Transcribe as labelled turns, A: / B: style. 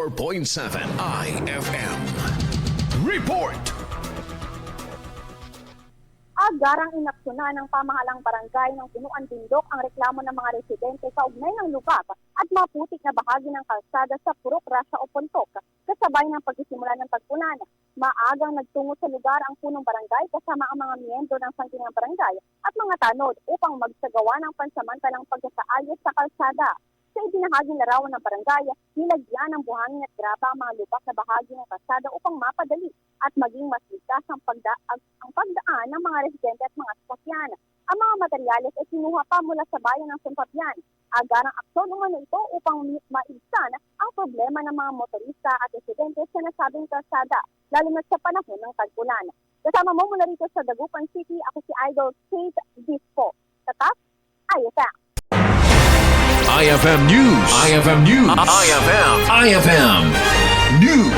A: 4.7 IFM. Report!
B: Agarang inaksyonan ng pamahalang barangay ng Bonuan Binloc ang reklamo ng mga residente kaugnay ng Lubak at maputik na bahagi ng kalsada sa Purok, o Pontok. Kasabay ng pagsisimula ng tagpunan, maagang nagtungo sa lugar ang punong barangay kasama ang mga miyembro ng sangkinang barangay at mga tanod upang magsagawa ng pansamantalang pagsasaayos sa kalsada. Sa ibinahaging larawan ng barangay, nilagyan ng buhangin at graba ang mga lubak na bahagi ng kalsada upang mapadali at maging mas ligtas ang pagdaan ng mga residente at mga sasakyan. Ang mga materyales ay kinuha pa mula sa bayan ng Sumpapyan. Agarang aksyon umano ito upang maibsan ang problema ng mga motorista at residente sa nasabing kalsada, lalo na sa panahon ng tagpulan. Kasama mo mula rito sa Dagupan City, ako si Idol Kate Bispo. Tatak, IFM.
A: IFM News. IFM News. IFM News.